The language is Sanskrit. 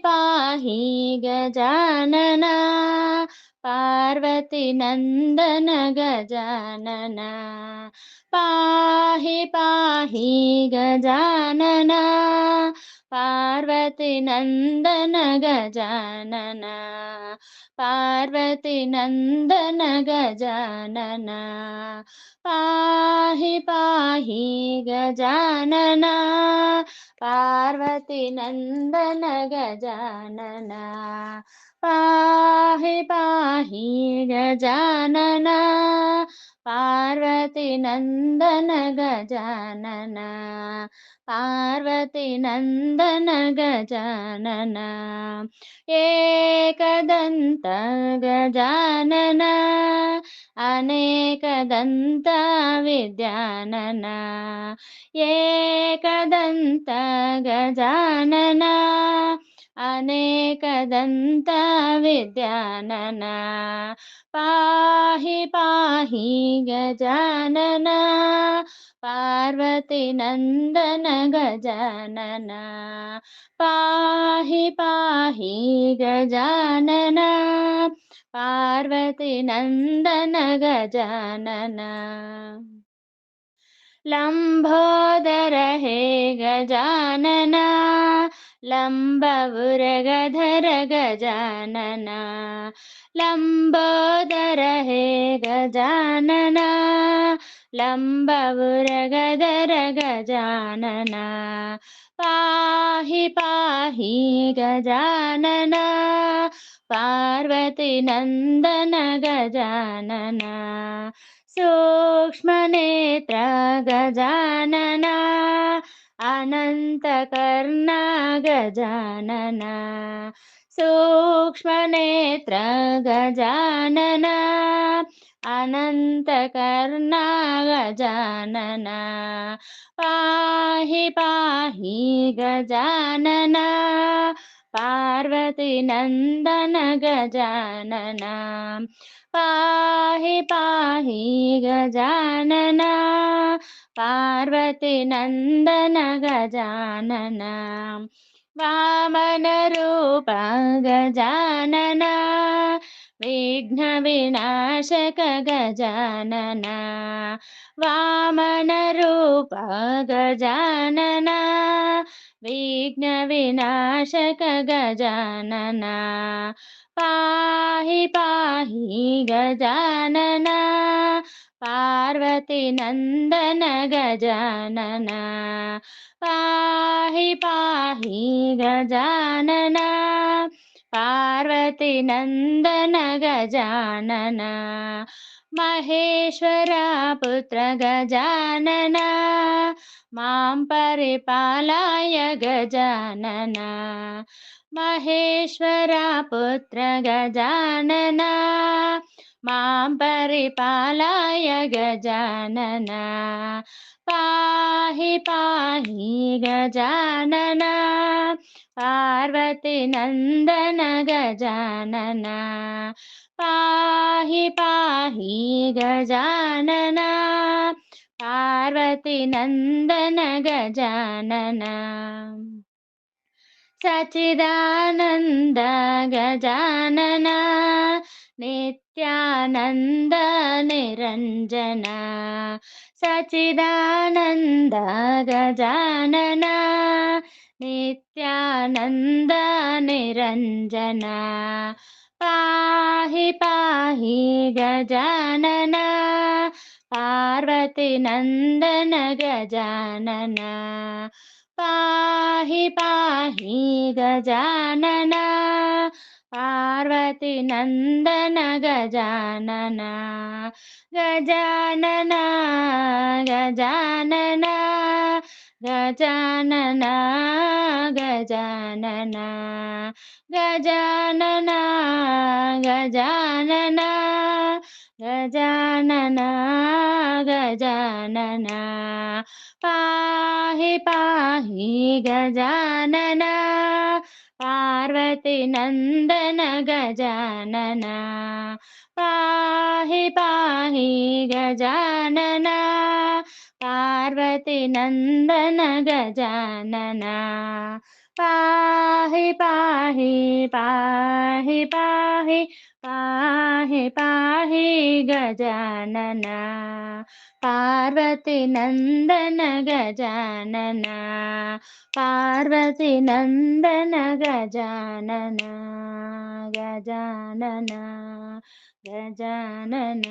पाहि गजानन पार्वतीनन्दन गजानन पाहि पाहि गजानन पार्वतीनन्दन गजानन पार्वतीनन्दन गजानन पाहि पाहि गजानन पार्वतीनन्दन गजानन पाहि पाहि गजानन पार्वतीनन्दन गजानन पार्वतीनन्दन गजानन एकदन्त गजानन अनेकदन्त विद्यानन एकदन्त गजानन अनेकदन्त विद्यानन पाहि पाहि गजानन पार्वतीनन्दन गजानन पाहि पाहि गजानन पार्वतीनन्दन गजानन लम्बोदर हे गजानन लम्बवुरगधर गजानन लम्बोदर हे गजानन लम्बवुरगधर गजानन पाहि पाहि गजानन पार्वतीनन्दन गजानन सूक्ष्मनेत्र गजानन अनन्तकर्ण गजानन सूक्ष्मनेत्र गजानन अनन्तकर्ण गजानन पाहि पाहि गजानन पार्वतीनन्दन गजानन पाहि पाहि गजानन पार्वतीनन्दन गजानन वामनरूप गजानन विघ्नविनाशक गजानन वामनरूप गजानन विघ्नविनाशक गजानन पाहि पाहि गजानन पार्वतीनन्दन गजानन पाहि पाहि गजानन पार्वतीनन्दन गजानन महेश्वर पुत्र गजानन मां परिपालय गजानन महेश्वर पुत्र गजानन मां परिपालय गजानन पाहि पाहि गजानन पार्वतीनन्दन गजानन पाहि पाहि गजानन पार्वतीनन्दन गजानन सच्चिदानन्द गजानन नित्यानन्द निरञ्जन सच्चिदानन्द गजानन नित्यानन्द निरञ्जन पाहि पाहि गजानन पार्वतीनन्दन गजानन पाहि पाहि गजानन पार्वतीनन्दन गजानन गजानन गजानन गजानन गजानन गजानन गजानन गजानन गजानन पाहि पाहि गजानन पार्वतीनन्दन गजानन पाहि पाहि गजानन पार्वती नन्दन गजानन पाहि पाहि पाहि पाहि पाहि पाहि गजानन पार्वती नन्दन गजानन पार्वती नन्दन गजानन गजानन गजानन